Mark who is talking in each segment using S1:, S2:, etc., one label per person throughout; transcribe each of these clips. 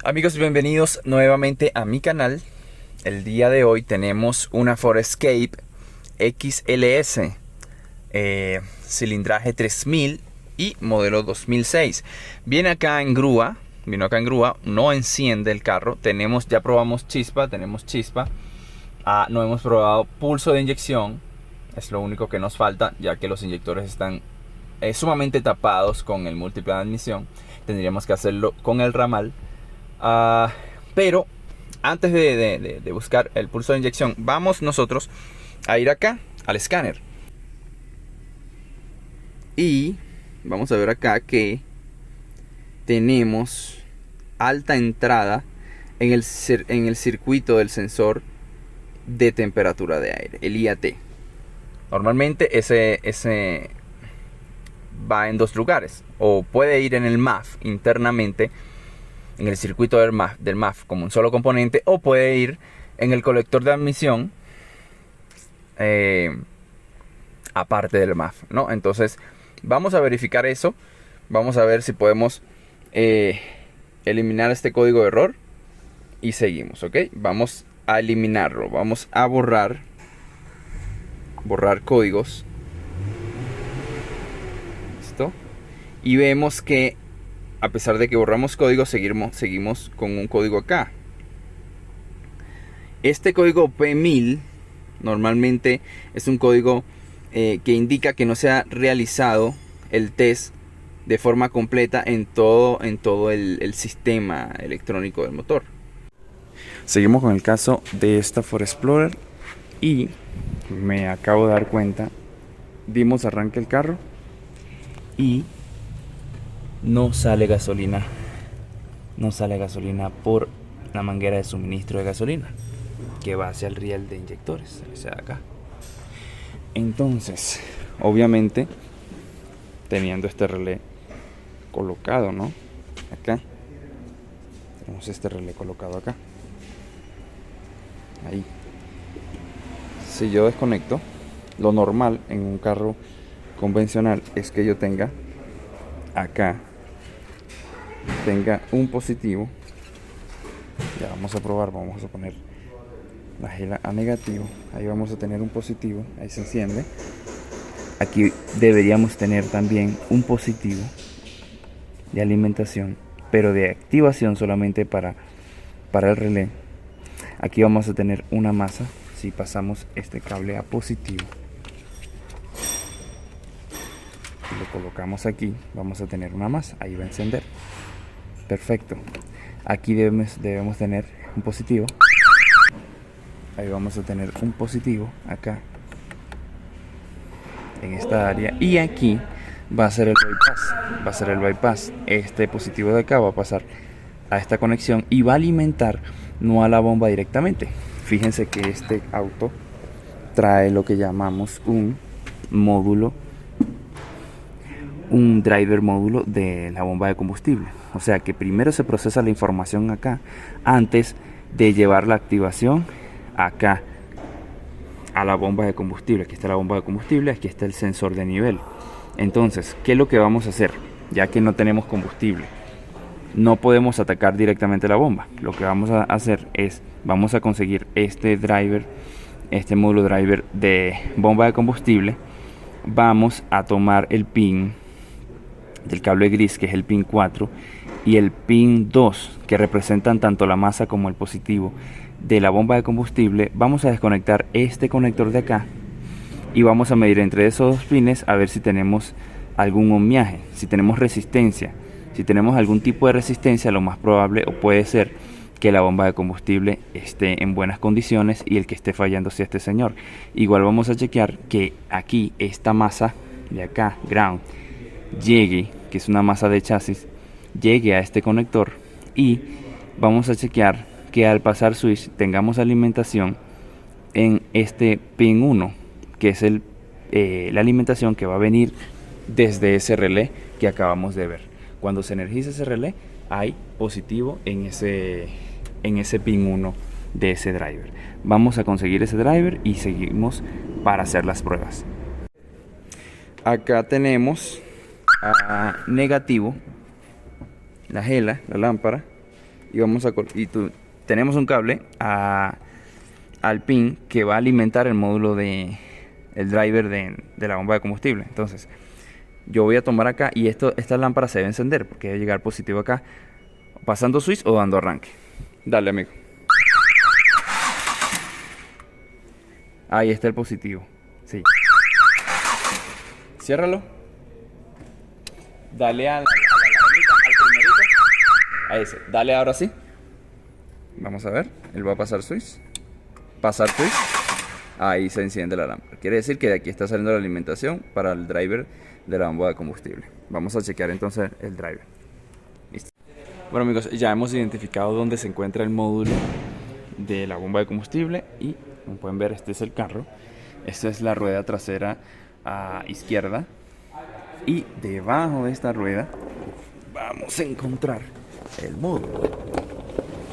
S1: Amigos, bienvenidos nuevamente a mi canal. El día de hoy tenemos una Ford Escape XLS, cilindraje 3000 y modelo 2006. Vino acá en grúa, no enciende el carro. Ya probamos chispa, tenemos chispa. No hemos probado pulso de inyección, es lo único que nos falta, ya que los inyectores están sumamente tapados con el múltiple de admisión. Tendríamos que hacerlo con el ramal. Pero antes de buscar el pulso de inyección, vamos nosotros a ir acá al escáner. Y vamos a ver acá que tenemos alta entrada en el circuito del sensor de temperatura de aire, el IAT. Normalmente ese va en dos lugares, o puede ir en el MAF internamente, en el circuito del MAF como un solo componente, o puede ir en el colector de admisión aparte del MAF, ¿no? Entonces vamos a verificar eso. Vamos a ver si podemos eliminar este código de error y seguimos, ¿ok? Vamos a eliminarlo, vamos a borrar códigos. ¿Listo? Y vemos que a pesar de que borramos código, seguimos con un código acá. Este código P1000 normalmente es un código que indica que no se ha realizado el test de forma completa en todo el sistema electrónico del motor. Seguimos con el caso de esta Ford Explorer y me acabo de dar cuenta. Dimos arranque el carro y no sale gasolina. No sale gasolina por la manguera de suministro de gasolina que va hacia el riel de inyectores, ese de acá. Entonces, obviamente, teniendo este relé colocado, ¿no? Acá. Tenemos este relé colocado acá. Ahí. Si yo desconecto, lo normal en un carro convencional es que yo tenga acá un positivo. Ya vamos a probar, vamos a poner la gela a negativo. Ahí vamos a tener un positivo, ahí se enciende. Aquí deberíamos tener también un positivo de alimentación, pero de activación solamente para el relé. Aquí vamos a tener una masa. Si pasamos este cable a positivo y lo colocamos aquí, vamos a tener una masa, ahí va a encender. Perfecto. Aquí debemos tener un positivo. Ahí vamos a tener un positivo acá en esta área, y aquí va a ser el bypass. Este positivo de acá va a pasar a esta conexión y va a alimentar no a la bomba directamente. Fíjense que este auto trae lo que llamamos un driver módulo de la bomba de combustible. O sea que primero se procesa la información acá antes de llevar la activación acá a la bomba de combustible. Aquí está la bomba de combustible, aquí está el sensor de nivel. Entonces, ¿qué es lo que vamos a hacer? Ya que no tenemos combustible, no podemos atacar directamente la bomba. Lo que vamos a hacer es, vamos a conseguir este módulo driver de bomba de combustible. Vamos a tomar el pin del cable gris, que es el pin 4, y el pin 2, que representan tanto la masa como el positivo de la bomba de combustible. Vamos a desconectar este conector de acá y vamos a medir entre esos dos pines a ver si tenemos algún ohmiaje, si tenemos resistencia. Si tenemos algún tipo de resistencia, lo más probable o puede ser que la bomba de combustible esté en buenas condiciones y el que esté fallando sea este señor. Igual vamos a chequear que aquí esta masa de acá, ground, llegue, que es una masa de chasis, llegue a este conector, y vamos a chequear que al pasar switch tengamos alimentación en este pin 1, que es la alimentación que va a venir desde ese relé que acabamos de ver. Cuando se energiza ese relé, hay positivo en ese pin 1 de ese driver. Vamos a conseguir ese driver y seguimos para hacer las pruebas. Acá tenemos a negativo la gela, la lámpara, y tenemos un cable al pin que va a alimentar el módulo el driver de la bomba de combustible. Entonces yo voy a tomar acá y esta lámpara se debe encender porque debe llegar positivo acá, pasando switch o dando arranque. Dale, amigo. Ahí está el positivo. Sí. Ciérralo. Dale a la alarmita, al primerito. A ese. Dale ahora sí. Vamos a ver. Él va a pasar switch. Pasar switch. Ahí se enciende la lámpara. Quiere decir que de aquí está saliendo la alimentación para el driver de la bomba de combustible. Vamos a chequear entonces el driver. Listo. Bueno, amigos, ya hemos identificado dónde se encuentra el módulo de la bomba de combustible y como pueden ver, este es el carro. Esta es la rueda trasera a izquierda y debajo de esta rueda vamos a encontrar el módulo.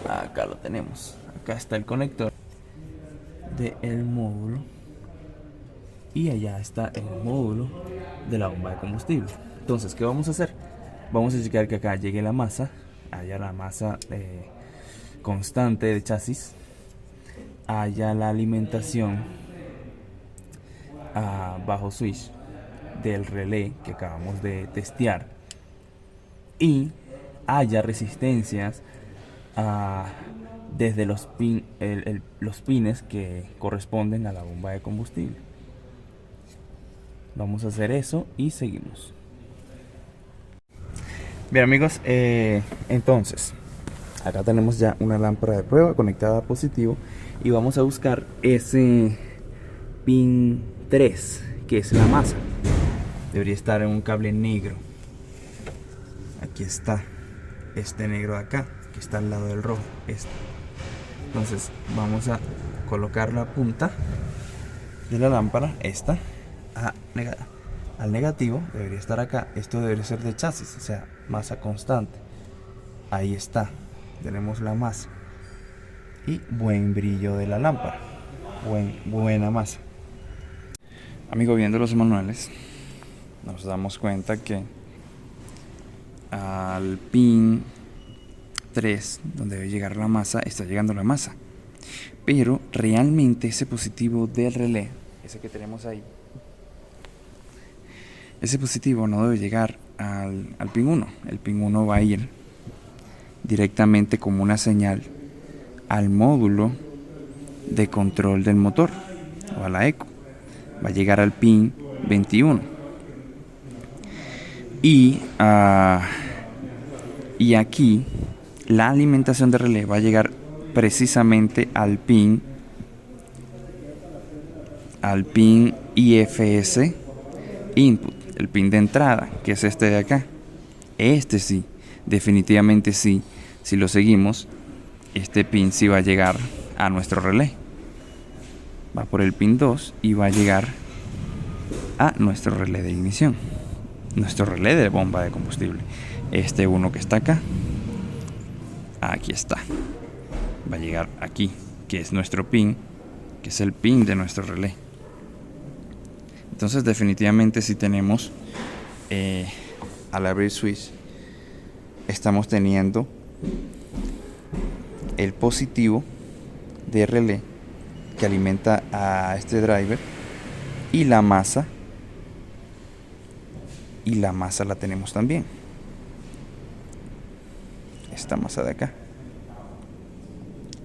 S1: Acá lo tenemos. Acá está el conector del módulo y allá está el módulo de la bomba de combustible. Entonces, ¿qué vamos a hacer? Vamos a checar que acá llegue la masa, haya la masa constante de chasis, haya la alimentación bajo switch del relé que acabamos de testear y haya resistencias desde los pines que corresponden a la bomba de combustible. Vamos a hacer eso y seguimos. Bien, amigos, entonces acá tenemos ya una lámpara de prueba conectada a positivo y vamos a buscar ese pin 3 que es la masa. Debería estar en un cable negro. Aquí está este negro de acá que está al lado del rojo. Entonces vamos a colocar la punta de la lámpara, esta al negativo, debería estar acá. Esto debería ser de chasis, o sea, masa constante. Ahí está, tenemos la masa y buen brillo de la lámpara, buena masa. Amigo, viendo los manuales nos damos cuenta que al pin 3 donde debe llegar la masa, está llegando la masa, pero realmente ese positivo del relé, ese que tenemos ahí, ese positivo no debe llegar al pin 1. El pin 1 va a ir directamente como una señal al módulo de control del motor o a la eco. Va a llegar al pin 21 y aquí la alimentación de relé va a llegar precisamente al pin IFS input, el pin de entrada, que es este de acá. Este sí, definitivamente sí, si lo seguimos, este pin sí va a llegar a nuestro relé. Va por el pin 2 y va a llegar a nuestro relé de ignición, nuestro relé de bomba de combustible. Este uno que está acá, aquí está, va a llegar aquí, que es nuestro pin, que es el pin de nuestro relé. Entonces definitivamente si tenemos al abrir switch estamos teniendo el positivo de relé que alimenta a este driver y la masa la tenemos también, esta masa de acá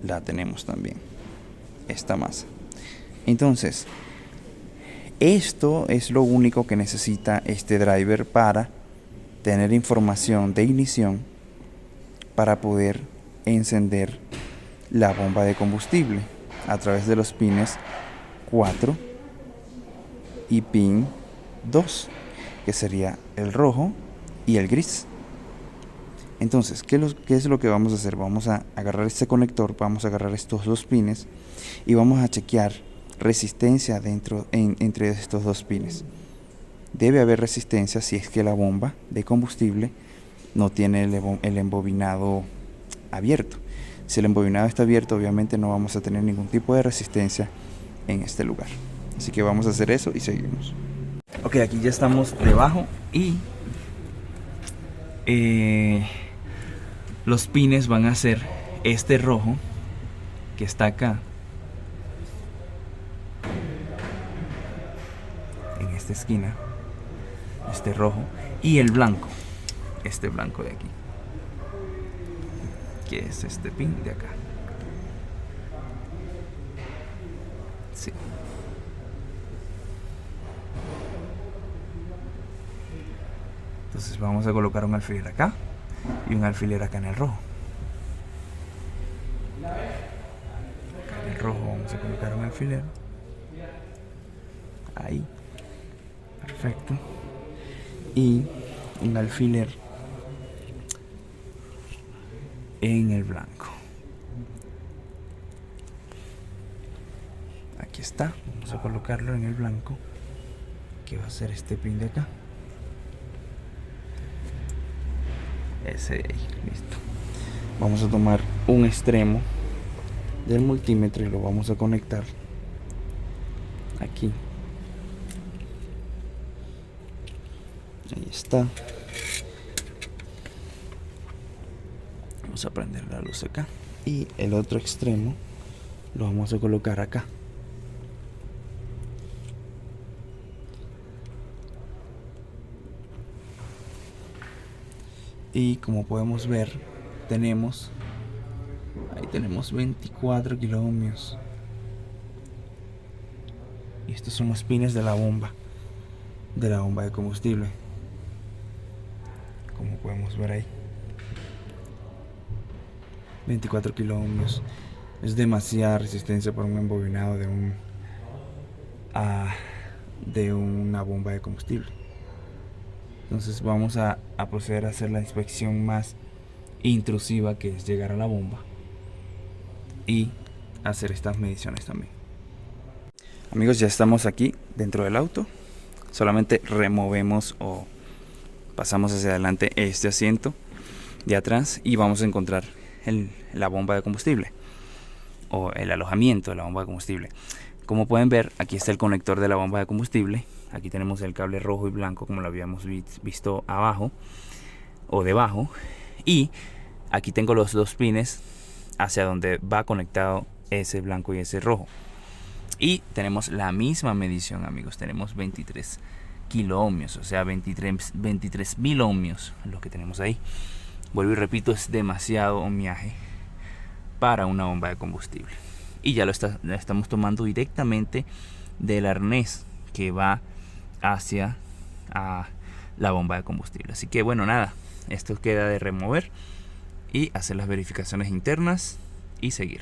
S1: la tenemos también, esta masa. Entonces esto es lo único que necesita este driver para tener información de ignición para poder encender la bomba de combustible a través de los pines 4 y pin 2, que sería el rojo y el gris. Entonces, ¿qué es lo que vamos a hacer? Vamos a agarrar este conector, vamos a agarrar estos dos pines y vamos a chequear resistencia entre estos dos pines. Debe haber resistencia si es que la bomba de combustible no tiene el embobinado abierto. Si el embobinado está abierto, obviamente no vamos a tener ningún tipo de resistencia en este lugar. Así que vamos a hacer eso y seguimos. Ok, aquí ya estamos debajo y los pines van a ser este rojo que está acá, en esta esquina, este rojo, y el blanco, este blanco de aquí, que es este pin de acá. Sí. Entonces vamos a colocar un alfiler acá y un alfiler acá en el rojo. Acá en el rojo vamos a colocar un alfiler. Ahí. Perfecto. Y un alfiler en el blanco. Aquí está. Vamos a colocarlo en el blanco, que va a ser este pin de acá. Ese de ahí, listo. Vamos a tomar un extremo del multímetro y lo vamos a conectar aquí. Ahí está. Vamos a prender la luz acá. Y el otro extremo lo vamos a colocar acá. Y como podemos ver, ahí tenemos 24 kiloohmios. Y estos son los pines de la bomba de combustible. Como podemos ver ahí, 24 kiloohmios. Es demasiada resistencia para un embobinado de una bomba de combustible. Entonces vamos a proceder a hacer la inspección más intrusiva, que es llegar a la bomba y hacer estas mediciones también. Amigos, ya estamos aquí dentro del auto. Solamente removemos o pasamos hacia adelante este asiento de atrás y vamos a encontrar la bomba de combustible o el alojamiento de la bomba de combustible. Como pueden ver, aquí está el conector de la bomba de combustible. Aquí tenemos el cable rojo y blanco, como lo habíamos visto abajo o debajo. Y aquí tengo los dos pines hacia donde va conectado ese blanco y ese rojo. Y tenemos la misma medición, amigos. Tenemos 23 kiloohmios, o sea 23.000 ohmios lo que tenemos ahí. Vuelvo y repito, es demasiado ohmiaje para una bomba de combustible. Y ya la estamos tomando directamente del arnés que va hacia la bomba de combustible. Así que bueno, nada, esto queda de remover y hacer las verificaciones internas y seguir.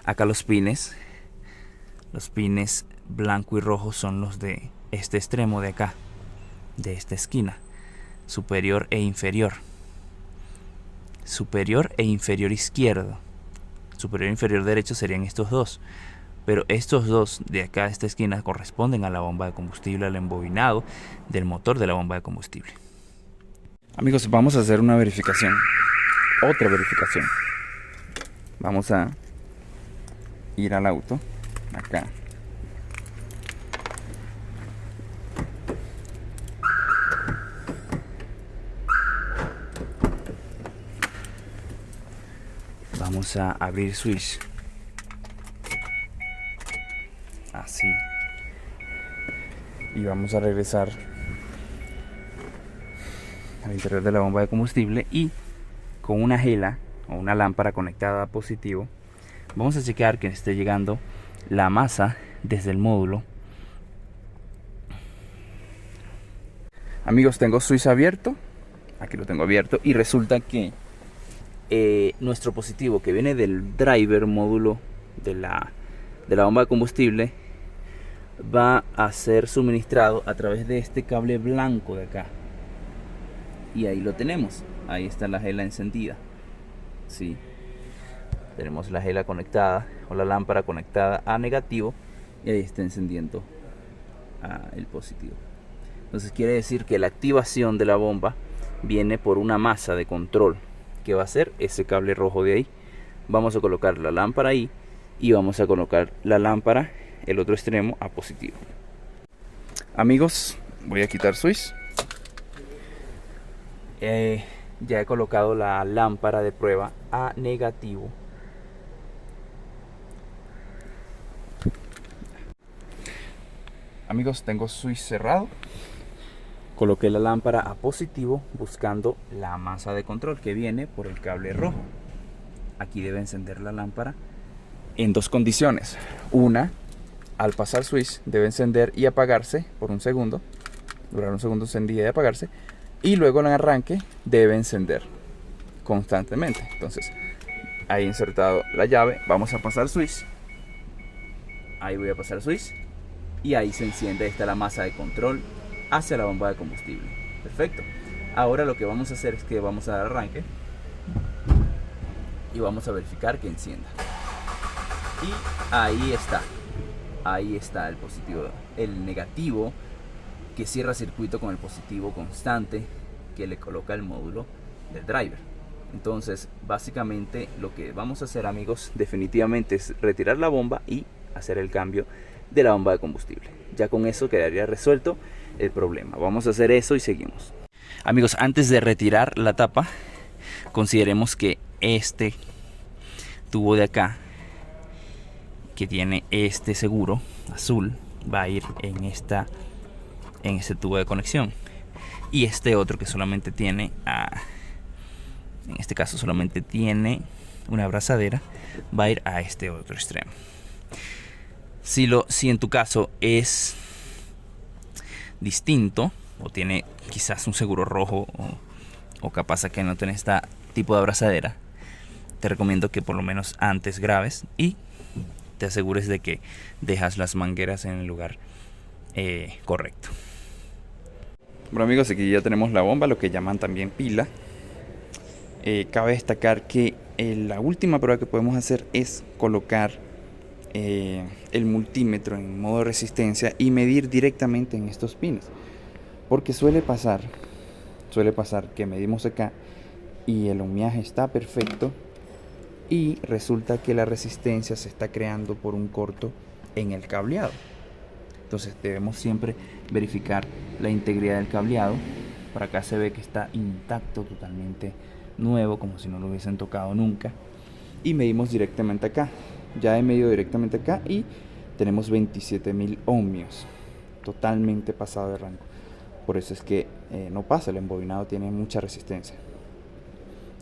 S1: Acá los pines blanco y rojo son los de este extremo de acá, de esta esquina, superior e inferior izquierdo. Superior e inferior derecho serían estos dos, pero estos dos de acá, de esta esquina, corresponden a la bomba de combustible, al embobinado del motor de la bomba de combustible. Amigos, vamos a hacer una verificación, otra verificación. Vamos a ir al auto, acá. Vamos a abrir switch. Así. Y vamos a regresar al interior de la bomba de combustible y con una gela o una lámpara conectada a positivo vamos a chequear que esté llegando la masa desde el módulo. Amigos, tengo switch abierto, aquí lo tengo abierto, y resulta que nuestro positivo que viene del driver módulo de la bomba de combustible va a ser suministrado a través de este cable blanco de acá, y ahí lo tenemos. Ahí está la gela encendida. Sí, tenemos la gela conectada o la lámpara conectada a negativo y ahí está encendiendo el positivo. Entonces quiere decir que la activación de la bomba viene por una masa de control que va a ser ese cable rojo de ahí. Vamos a colocar la lámpara ahí y vamos a colocar la lámpara, el otro extremo, a positivo. Amigos, voy a quitar switch. ya he colocado la lámpara de prueba a negativo. Amigos, tengo switch cerrado. Coloqué la lámpara a positivo buscando la masa de control que viene por el cable rojo. Aquí debe encender la lámpara en dos condiciones. Una, al pasar switch debe encender y apagarse por un segundo, durar un segundo encendida y apagarse, y luego en el arranque debe encender constantemente. Entonces, ahí he insertado la llave, vamos a pasar switch, ahí voy a pasar switch y ahí se enciende. Esta la masa de control hacia la bomba de combustible. Perfecto. Ahora lo que vamos a hacer es que vamos a dar arranque y vamos a verificar que encienda. Y ahí está el positivo, el negativo que cierra circuito con el positivo constante que le coloca el módulo del driver. Entonces, básicamente lo que vamos a hacer, amigos, definitivamente es retirar la bomba y hacer el cambio de la bomba de combustible. Ya con eso quedaría resuelto el problema. Vamos a hacer eso y seguimos. Amigos, antes de retirar la tapa, consideremos que este tubo de acá, que tiene este seguro azul, va a ir en este tubo de conexión, y este otro que solamente tiene en este caso solamente tiene una abrazadera, va a ir a este otro extremo. Si en tu caso es distinto o tiene quizás un seguro rojo o capaz que no tiene este tipo de abrazadera, te recomiendo que por lo menos antes grabes y te asegures de que dejas las mangueras en el lugar correcto. Bueno, amigos, aquí ya tenemos la bomba, lo que llaman también pila. Cabe destacar que la última prueba que podemos hacer es colocar el multímetro en modo de resistencia y medir directamente en estos pines, porque suele pasar que medimos acá y el ohmiaje está perfecto y resulta que la resistencia se está creando por un corto en el cableado. Entonces debemos siempre verificar la integridad del cableado. Por acá se ve que está intacto, totalmente nuevo, como si no lo hubiesen tocado nunca, y medimos directamente acá. Ya he medido directamente acá y tenemos 27.000 ohmios, totalmente pasado de rango. Por eso es que no pasa, el embobinado tiene mucha resistencia,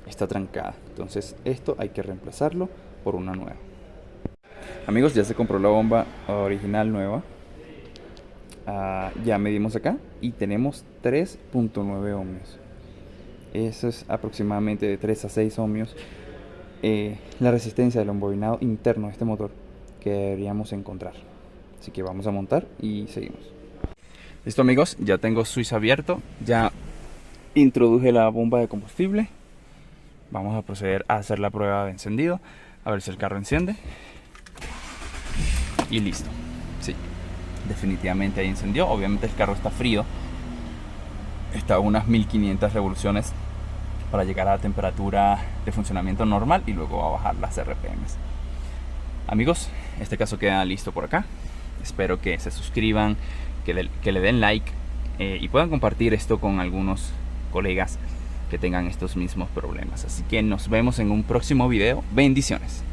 S1: está trancada. Entonces esto hay que reemplazarlo por una nueva. Amigos, ya se compró la bomba original nueva. Ya medimos acá y tenemos 3.9 ohmios. Eso es aproximadamente de 3 a 6 ohmios la resistencia del embobinado interno de este motor que deberíamos encontrar. Así que vamos a montar y seguimos. Listo, amigos, ya tengo switch abierto, ya introduje la bomba de combustible. Vamos a proceder a hacer la prueba de encendido, a ver si el carro enciende. Y listo. Sí, definitivamente ahí encendió. Obviamente el carro está frío, está a unas 1500 revoluciones para llegar a la temperatura de funcionamiento normal y luego va a bajar las RPMs. Amigos, este caso queda listo por acá. Espero que se suscriban, que le den like y puedan compartir esto con algunos colegas que tengan estos mismos problemas. Así que nos vemos en un próximo video. Bendiciones.